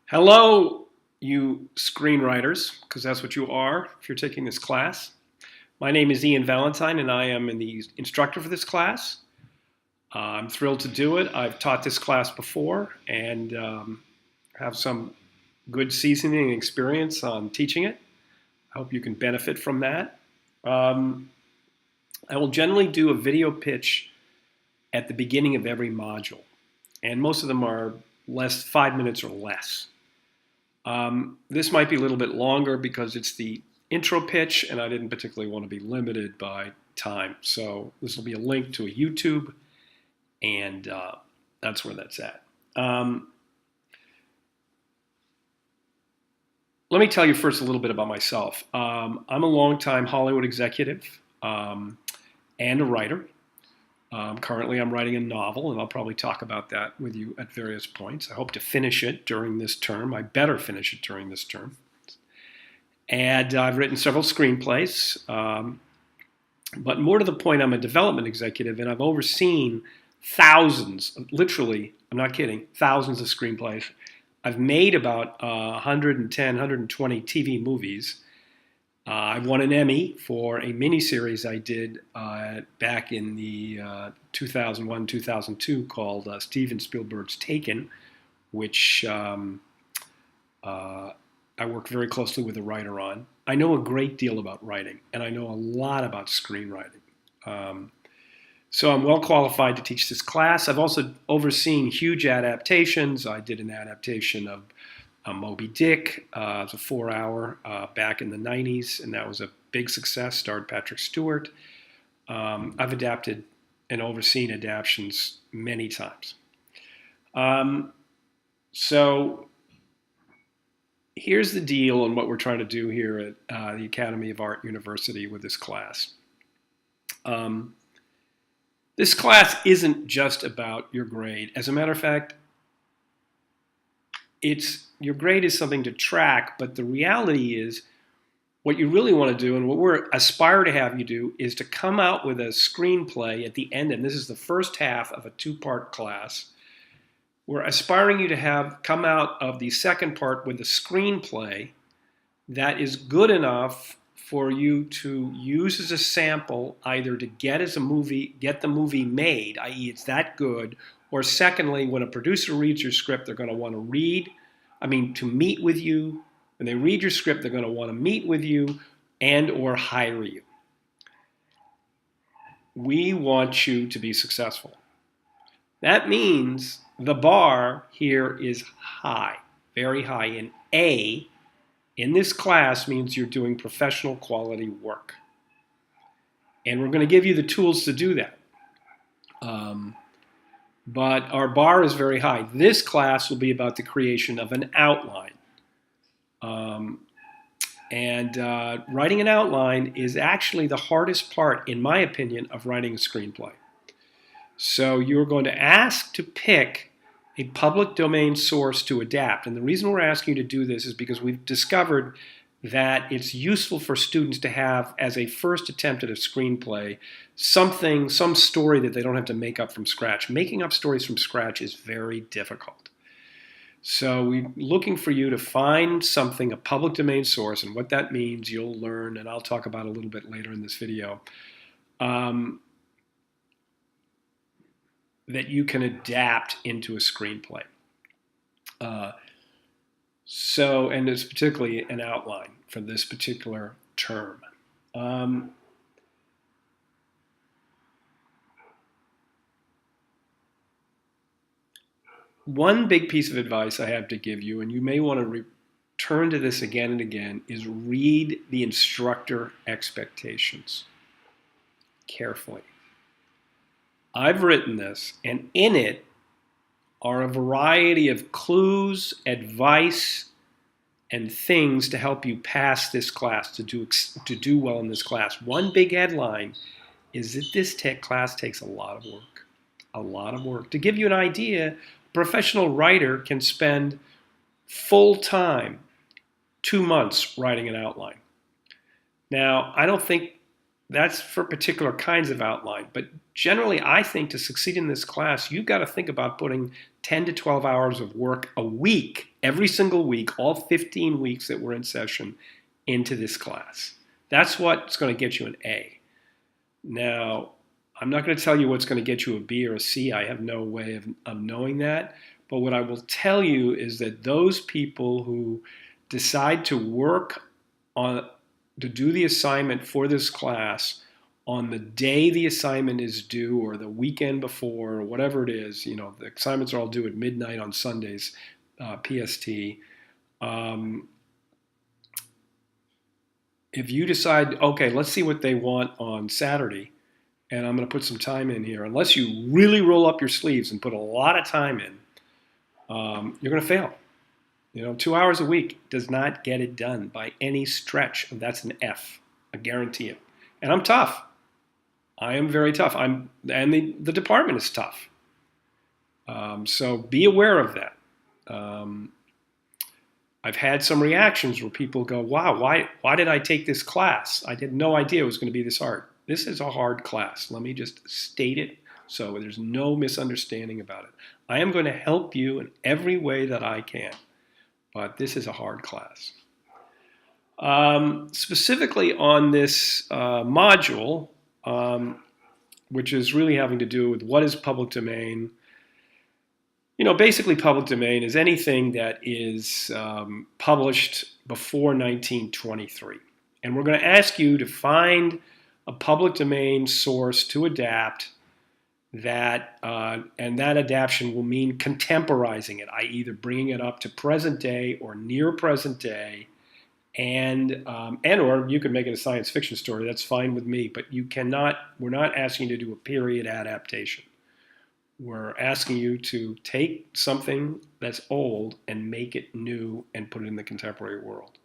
Hello, you screenwriters, because that's what you are if you're taking this class. My name is Ian Valentine, and I am the instructor for this class. I'm thrilled to do it. I've taught this class before and have some good seasoning and experience on teaching it. I hope you can benefit from that. Um, I will generally do a video pitch at the beginning of every module, and most of them are 5 minutes or less. This might be a little bit longer because it's the intro pitch, and I didn't particularly want to be limited by time. So this will be a link to a YouTube, and that's where that's at. Let me tell you first a little bit about myself. I'm a longtime Hollywood executive and a writer. Currently, I'm writing a novel, and I'll probably talk about that with you at various points. I hope to finish it during this term. I better finish it during this term. And I've written several screenplays. But more to the point, I'm a development executive, and I've overseen thousands, literally, I'm not kidding, thousands of screenplays. I've made about 110, 120 TV movies. I won an Emmy for a miniseries I did back in the 2001-2002 called Steven Spielberg's Taken, which I work very closely with the writer on. I know a great deal about writing, and I know a lot about screenwriting. So I'm well qualified to teach this class. I've also overseen huge adaptations. I did an adaptation of Moby Dick. It was a 4-hour back in the 90s, and that was a big success, starred Patrick Stewart. I've adapted and overseen adaptations many times. So here's the deal on what we're trying to do here at the Academy of Art University with this class. This class isn't just about your grade. As a matter of fact, your grade is something to track, but the reality is what you really want to do, and what we're aspire to have you do, is to come out with a screenplay at the end, and this is the first half of a 2-part class. We're aspiring you to come out of the second part with a screenplay that is good enough for you to use as a sample, either to get the movie made, i.e. it's that good, or secondly, when a producer reads your script, they're going to want to meet with you. When they read your script, they're going to want to meet with you and or hire you. We want you to be successful. That means the bar here is high, very high. And A in this class means you're doing professional quality work. And we're going to give you the tools to do that. But our bar is very high. This class will be about the creation of an outline. Writing an outline is actually the hardest part, in my opinion, of writing a screenplay. So you're going to ask to pick a public domain source to adapt. And the reason we're asking you to do this is because we've discovered that it's useful for students to have, as a first attempt at a screenplay, some story that they don't have to make up from scratch. Making up stories from scratch is very difficult. So we're looking for you to find something, a public domain source, and what that means you'll learn, and I'll talk about a little bit later in this video, that you can adapt into a screenplay. And it's particularly an outline for this particular term. One big piece of advice I have to give you, and you may want to return to this again and again, is read the instructor expectations carefully. I've written this, and in it are a variety of clues, advice, and things to help you pass this class, to do well in this class. One big headline is that this class takes a lot of work. A lot of work. To give you an idea, a professional writer can spend full time 2 months writing an outline. Now, I don't think That's for particular kinds of outline. But generally, I think to succeed in this class, you've got to think about putting 10 to 12 hours of work a week, every single week, all 15 weeks that we're in session, into this class. That's what's going to get you an A. Now, I'm not going to tell you what's going to get you a B or a C. I have no way of knowing that. But what I will tell you is that those people who decide to work on to do the assignment for this class on the day the assignment is due or the weekend before or whatever it is, the assignments are all due at midnight on Sundays, PST. If you decide, okay, let's see what they want on Saturday, and I'm going to put some time in here, unless you really roll up your sleeves and put a lot of time in, you're going to fail. 2 hours a week does not get it done by any stretch. That's an F. I guarantee it. And I'm tough. I am very tough. And the department is tough. So be aware of that. I've had some reactions where people go, wow, why did I take this class? I had no idea it was going to be this hard. This is a hard class. Let me just state it so there's no misunderstanding about it. I am going to help you in every way that I can. But this is a hard class. Specifically on this module, which is really having to do with what is public domain. Basically public domain is anything that is published before 1923. And we're going to ask you to find a public domain source to adapt that, and that adaptation will mean contemporizing it, i.e. either bringing it up to present day or near present day, and or you could make it a science fiction story. That's fine with me, but we're not asking you to do a period adaptation. We're asking you to take something that's old and make it new and put it in the contemporary world.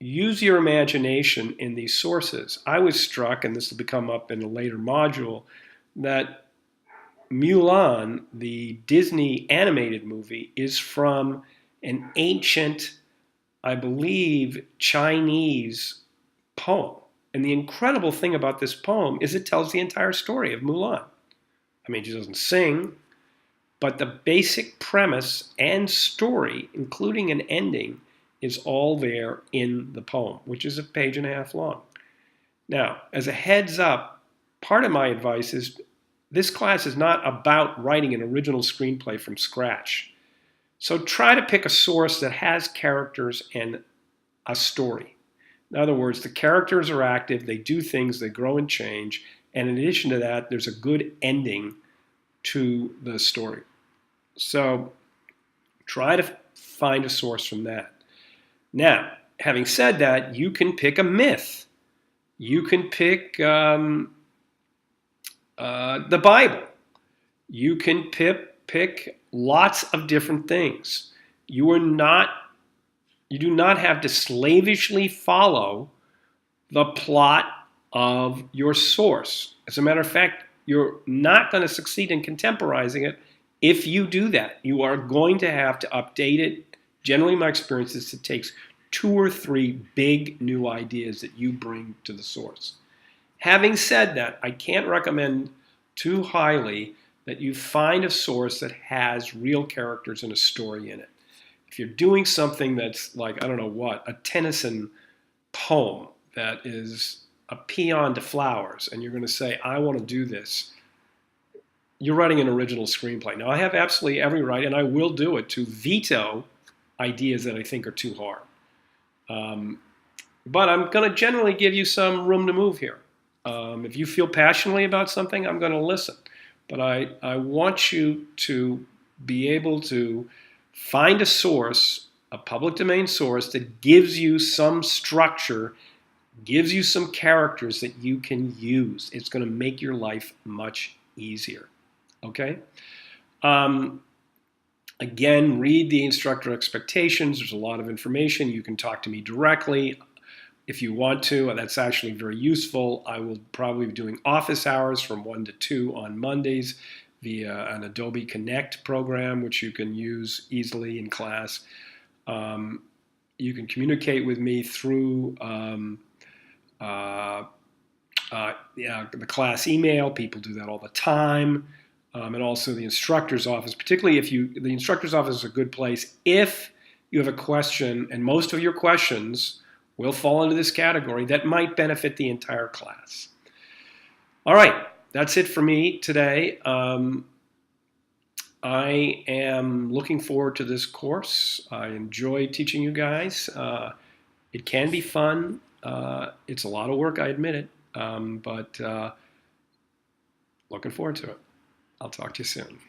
Use your imagination in these sources. I was struck, and this will come up in a later module, that Mulan, the Disney animated movie, is from an ancient, I believe, Chinese poem. And the incredible thing about this poem is it tells the entire story of Mulan. I mean, she doesn't sing, but the basic premise and story, including an ending, is all there in the poem, which is a page and a half long. Now, as a heads up, part of my advice is this class is not about writing an original screenplay from scratch. So try to pick a source that has characters and a story. In other words, the characters are active, they do things, they grow and change, and in addition to that, there's a good ending to the story. So try to find a source from that. Now, having said that, you can pick a myth. You can pick the Bible. You can pick lots of different things. You do not have to slavishly follow the plot of your source. As a matter of fact, you're not going to succeed in contemporizing it if you do that. You are going to have to update it. Generally, my experience is it takes 2 or 3 big new ideas that you bring to the source. Having said that, I can't recommend too highly that you find a source that has real characters and a story in it. If you're doing something that's like, I don't know what, a Tennyson poem that is a paean to flowers, and you're going to say, I want to do this, you're writing an original screenplay. Now, I have absolutely every right, and I will do it, to veto ideas that I think are too hard. But I'm going to generally give you some room to move here. If you feel passionately about something, I'm going to listen. But I want you to be able to find a source, a public domain source, that gives you some structure, gives you some characters that you can use. It's going to make your life much easier. Okay? Again, read the instructor expectations. There's a lot of information. You can talk to me directly if you want to. That's actually very useful. I will probably be doing office hours from 1 to 2 on Mondays via an Adobe Connect program, which you can use easily in class. You can communicate with me through the class email. People do that all the time. And also the instructor's office, particularly the instructor's office is a good place if you have a question, and most of your questions will fall into this category that might benefit the entire class. All right, that's it for me today. I am looking forward to this course. I enjoy teaching you guys. It can be fun. It's a lot of work, I admit it, but looking forward to it. I'll talk to you soon.